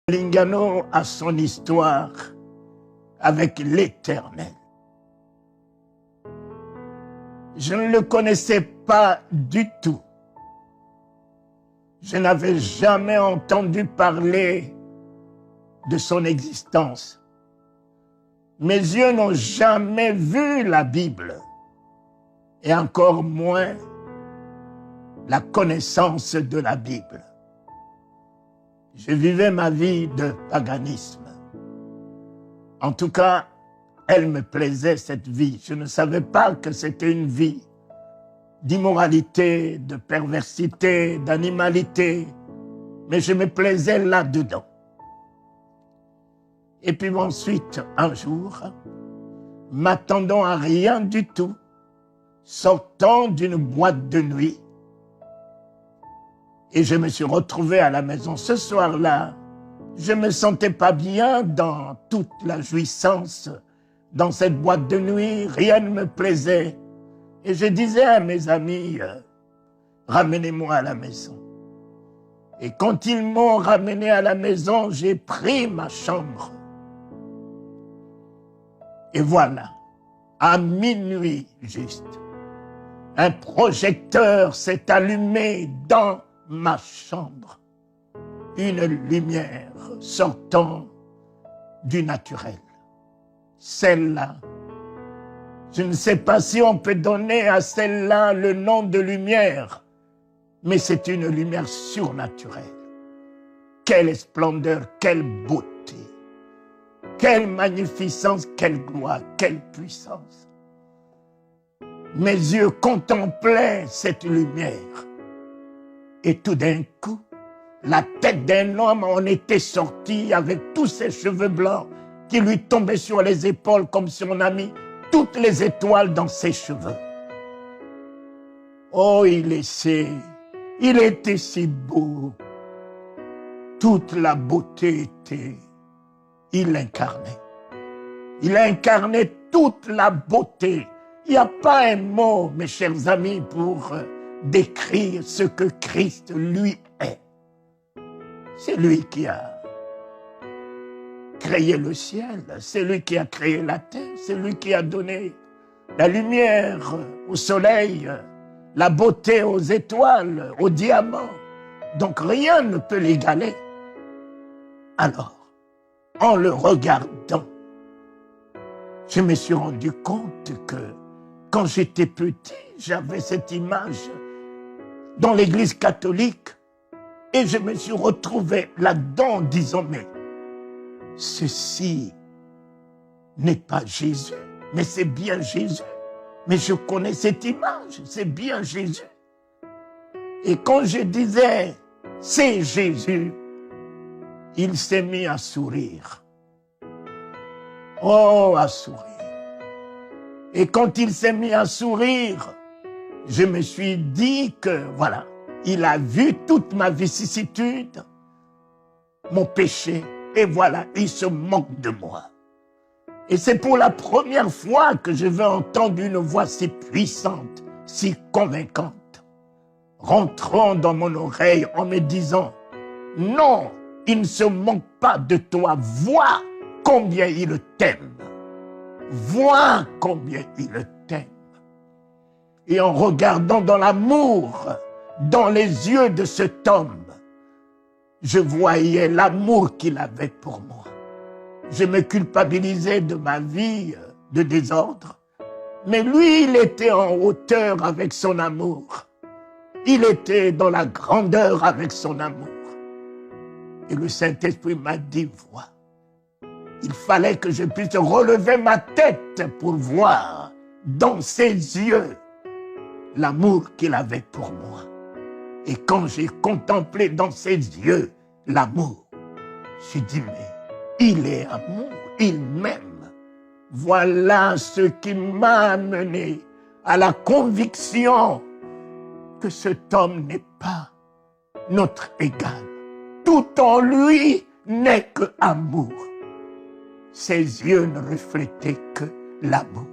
Lingano a son histoire avec l'Éternel. Je ne le connaissais pas du tout. Je n'avais jamais entendu parler de son existence. Mes yeux n'ont jamais vu la Bible, et encore moins la connaissance de la Bible. Je vivais ma vie de paganisme. En tout cas, elle me plaisait, cette vie. Je ne savais pas que c'était une vie d'immoralité, de perversité, d'animalité, mais je me plaisais là-dedans. Et puis ensuite, un jour, m'attendant à rien du tout, sortant d'une boîte de nuit, et je me suis retrouvé à la maison. Ce soir-là, je ne me sentais pas bien dans toute la jouissance, dans cette boîte de nuit, rien ne me plaisait. Et je disais à mes amis, ramenez-moi à la maison. Et quand ils m'ont ramené à la maison, j'ai pris ma chambre. Et voilà, à minuit juste, un projecteur s'est allumé dans ma chambre. Une lumière sortant du naturel. Celle-là, je ne sais pas si on peut donner à celle-là le nom de lumière, mais c'est une lumière surnaturelle. Quelle splendeur, quelle beauté, quelle magnificence, quelle gloire, quelle puissance. Mes yeux contemplaient cette lumière. Et tout d'un coup, la tête d'un homme en était sortie avec tous ses cheveux blancs qui lui tombaient sur les épaules comme si on a mis toutes les étoiles dans ses cheveux. Oh, il était si beau. Toute la beauté était, il l'incarnait. Il incarnait toute la beauté. Il n'y a pas un mot, mes chers amis, pour décrire ce que Christ lui est. C'est lui qui a créé le ciel, c'est lui qui a créé la terre, c'est lui qui a donné la lumière au soleil, la beauté aux étoiles, aux diamants. Donc rien ne peut l'égaler. Alors, en le regardant, je me suis rendu compte que quand j'étais petit, j'avais cette image dans l'église catholique et je me suis retrouvé là-dedans en disant, mais ceci n'est pas Jésus, mais c'est bien Jésus. Mais je connais cette image, c'est bien Jésus. Et quand je disais, c'est Jésus, il s'est mis à sourire. Oh, à sourire. Et quand il s'est mis à sourire, je me suis dit que, voilà, il a vu toute ma vicissitude, mon péché, et voilà, il se moque de moi. Et c'est pour la première fois que je vais entendre une voix si puissante, si convaincante, rentrant dans mon oreille en me disant, non, il ne se moque pas de toi, vois combien il t'aime. Vois combien il t'aime. Et en regardant dans l'amour, dans les yeux de cet homme, je voyais l'amour qu'il avait pour moi. Je me culpabilisais de ma vie de désordre, mais lui, il était en hauteur avec son amour. Il était dans la grandeur avec son amour. Et le Saint-Esprit m'a dit, vois, il fallait que je puisse relever ma tête pour voir dans ses yeux l'amour qu'il avait pour moi. Et quand j'ai contemplé dans ses yeux l'amour, j'ai dit, mais il est amour, il m'aime. Voilà ce qui m'a amené à la conviction que cet homme n'est pas notre égal. Tout en lui n'est que amour. Ses yeux ne reflétaient que l'amour.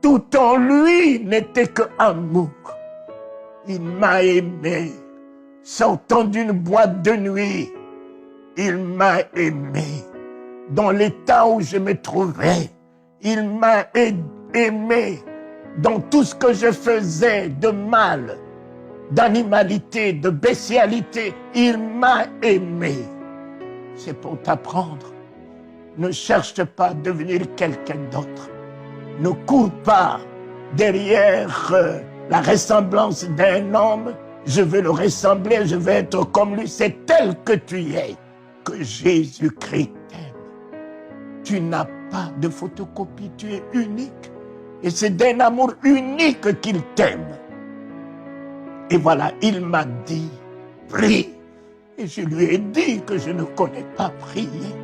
Tout en lui n'était que amour. Il m'a aimé, sortant d'une boîte de nuit. Il m'a aimé dans l'état où je me trouvais. Il m'a aimé dans tout ce que je faisais de mal, d'animalité, de bestialité. Il m'a aimé. C'est pour t'apprendre. Ne cherche pas à devenir quelqu'un d'autre. Ne cours pas derrière la ressemblance d'un homme. Je veux le ressembler, je veux être comme lui. C'est tel que tu es que Jésus-Christ t'aime. Tu n'as pas de photocopie, tu es unique. Et c'est d'un amour unique qu'il t'aime. Et voilà, il m'a dit, prie. Et je lui ai dit que je ne connais pas prier.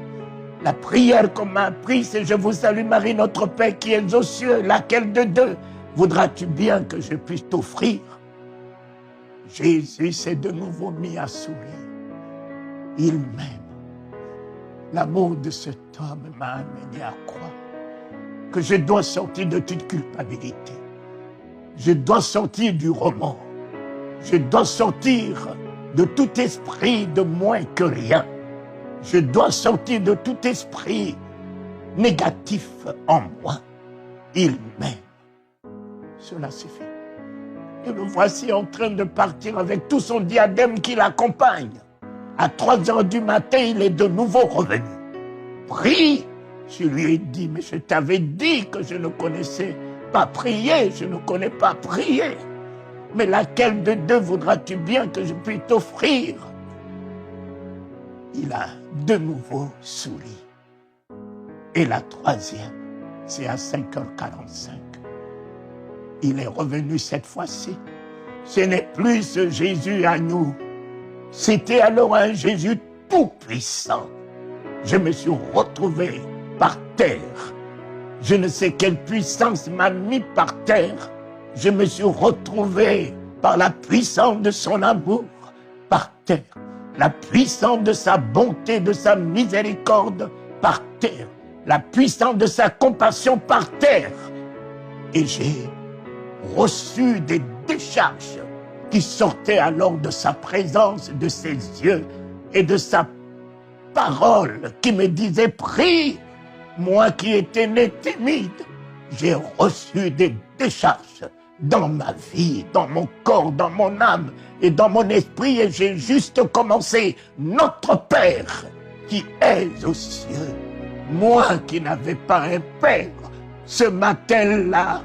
La prière qu'on m'a appris, c'est je vous salue Marie, notre Père qui es aux cieux. Laquelle de deux voudras-tu bien que je puisse t'offrir? Jésus s'est de nouveau mis à sourire. Il m'aime. L'amour de cet homme m'a amené à croire que je dois sortir de toute culpabilité. Je dois sortir du remords. Je dois sortir de tout esprit de moins que rien. Je dois sortir de tout esprit négatif en moi. Il m'aime. Cela suffit. Et le voici en train de partir avec tout son diadème qui l'accompagne. À 3 heures du matin, il est de nouveau revenu. Prie. Je lui ai dit, mais je t'avais dit que je ne connaissais pas prier, je ne connais pas prier. Mais laquelle de deux voudras-tu bien que je puisse t'offrir? Il a de nouveau souri. Et la troisième, c'est à 5h45. Il est revenu cette fois-ci. Ce n'est plus ce Jésus à nous. C'était alors un Jésus tout-puissant. Je me suis retrouvé par terre. Je ne sais quelle puissance m'a mis par terre. Je me suis retrouvé par la puissance de son amour par terre. La puissance de sa bonté, de sa miséricorde par terre. La puissance de sa compassion par terre. Et j'ai reçu des décharges qui sortaient alors de sa présence, de ses yeux et de sa parole qui me disait prie. Moi qui étais né timide, j'ai reçu des décharges dans ma vie, dans mon corps, dans mon âme et dans mon esprit, et j'ai juste commencé. Notre Père qui es aux cieux, moi qui n'avais pas un Père, ce matin-là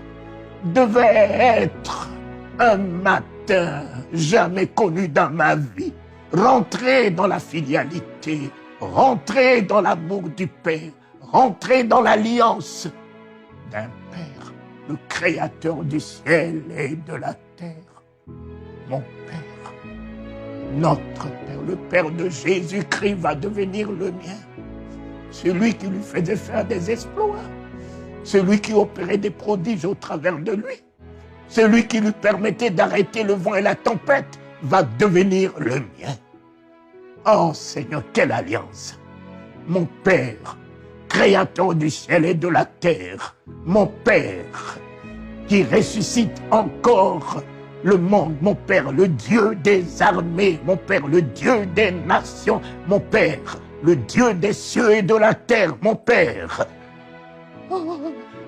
devait être un matin jamais connu dans ma vie. Rentrer dans la filialité, rentrer dans l'amour du Père, rentrer dans l'alliance d'un Père, le Créateur du ciel et de la terre. Mon Père, notre Père, le Père de Jésus-Christ va devenir le mien. Celui qui lui faisait faire des exploits, celui qui opérait des prodiges au travers de lui, celui qui lui permettait d'arrêter le vent et la tempête, va devenir le mien. Oh Seigneur, quelle alliance! Mon Père, Créateur du ciel et de la terre, mon Père, qui ressuscite encore le monde, mon Père, le Dieu des armées, mon Père, le Dieu des nations, mon Père, le Dieu des cieux et de la terre, mon Père. Oh,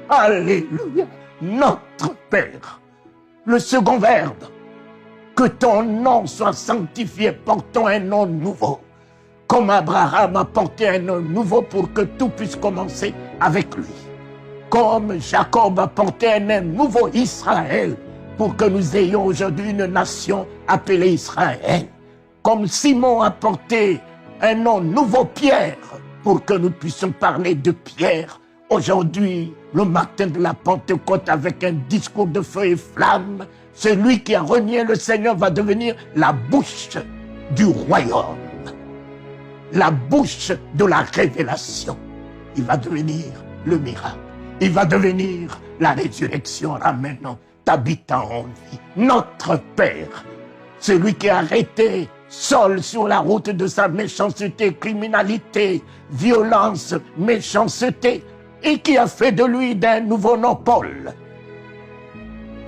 alléluia, notre Père, le second Verbe, que ton nom soit sanctifié, portant un nom nouveau. Comme Abraham a porté un nom nouveau pour que tout puisse commencer avec lui. Comme Jacob a porté un nom nouveau, Israël, pour que nous ayons aujourd'hui une nation appelée Israël. Comme Simon a porté un nom nouveau, Pierre, pour que nous puissions parler de Pierre. Aujourd'hui, le matin de la Pentecôte, avec un discours de feu et flamme, celui qui a renié le Seigneur va devenir la bouche du royaume. La bouche de la révélation. Il va devenir le miracle. Il va devenir la résurrection, ramenant t'habitant en vie. Notre Père, celui qui a arrêté seul sur la route de sa méchanceté, criminalité, violence, méchanceté, et qui a fait de lui d'un nouveau nom, Paul.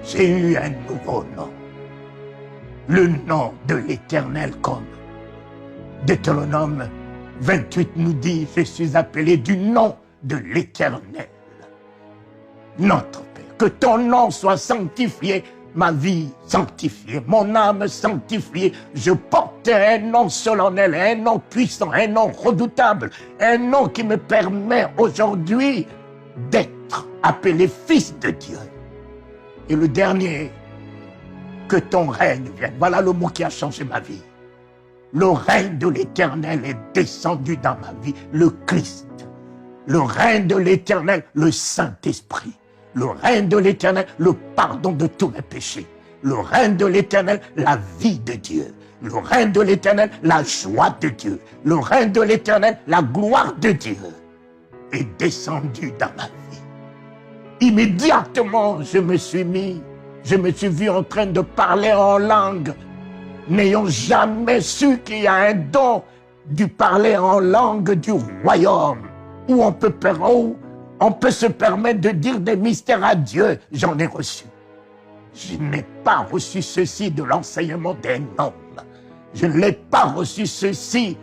J'ai eu un nouveau nom. Le nom de l'Éternel, comme Deutéronome 28 nous dit, je suis appelé du nom de l'Éternel, notre Père. Que ton nom soit sanctifié, ma vie sanctifiée, mon âme sanctifiée. Je porte un nom solennel, un nom puissant, un nom redoutable, un nom qui me permet aujourd'hui d'être appelé fils de Dieu. Et le dernier, que ton règne vienne. Voilà le mot qui a changé ma vie. Le règne de l'Éternel est descendu dans ma vie, le Christ. Le règne de l'Éternel, le Saint-Esprit. Le règne de l'Éternel, le pardon de tous mes péchés. Le règne de l'Éternel, la vie de Dieu. Le règne de l'Éternel, la joie de Dieu. Le règne de l'Éternel, la gloire de Dieu est descendu dans ma vie. Immédiatement, je me suis vu en train de parler en langue, n'ayant jamais su qu'il y a un don du parler en langue du royaume, où on peut se permettre de dire des mystères à Dieu. J'en ai reçu. Je n'ai pas reçu ceci de l'enseignement d'un homme. Je ne l'ai pas reçu ceci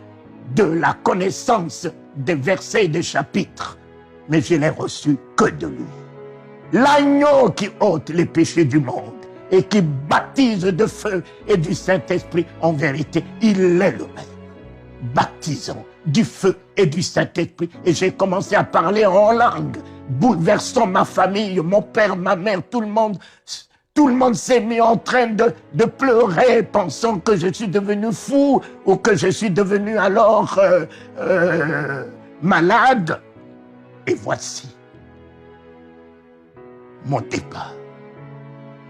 de la connaissance des versets et des chapitres, mais je l'ai reçu que de lui. L'agneau qui ôte les péchés du monde et qui baptise de feu et du Saint-Esprit, en vérité, il est le même. Baptisant du feu et du Saint-Esprit. Et j'ai commencé à parler en langue, bouleversant ma famille, mon père, ma mère, tout le monde. Tout le monde s'est mis en train de pleurer, pensant que je suis devenu fou ou que je suis devenu alors malade. Et voici mon départ.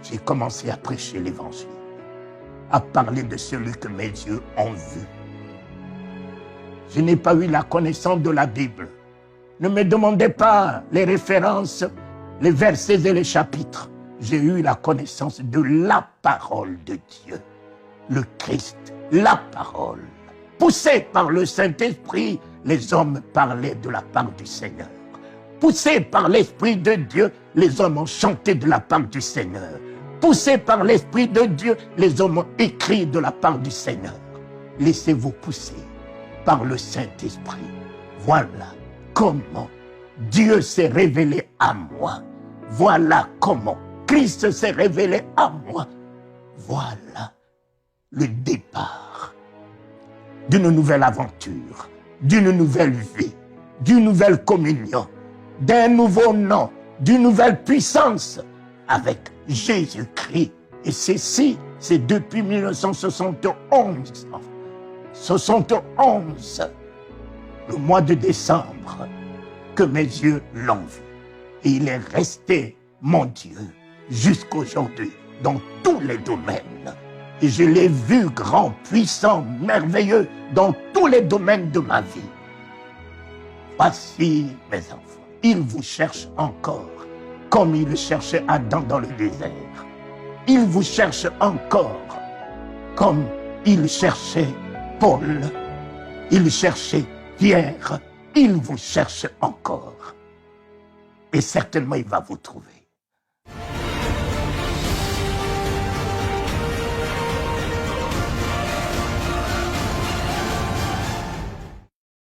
J'ai commencé à prêcher l'évangile, à parler de celui que mes yeux ont vu. Je n'ai pas eu la connaissance de la Bible. Ne me demandez pas les références, les versets et les chapitres. J'ai eu la connaissance de la parole de Dieu, le Christ, la parole. Poussés par le Saint-Esprit, les hommes parlaient de la part du Seigneur. Poussés par l'Esprit de Dieu, les hommes ont chanté de la part du Seigneur. Poussés par l'Esprit de Dieu, les hommes ont écrit de la part du Seigneur. Laissez-vous pousser par le Saint-Esprit. Voilà comment Dieu s'est révélé à moi. Voilà comment Christ s'est révélé à moi. Voilà le départ d'une nouvelle aventure, d'une nouvelle vie, d'une nouvelle communion, d'un nouveau nom, d'une nouvelle puissance avec Jésus-Christ. Et ceci, c'est depuis 1971. 71, le mois de décembre, que mes yeux l'ont vu. Et il est resté, mon Dieu, jusqu'aujourd'hui, dans tous les domaines. Et je l'ai vu grand, puissant, merveilleux, dans tous les domaines de ma vie. Voici, mes enfants, il vous cherche encore, comme il cherchait Adam dans le désert. Il vous cherche encore, comme il cherchait Paul, il cherchait Pierre, il vous cherche encore. Et certainement, il va vous trouver.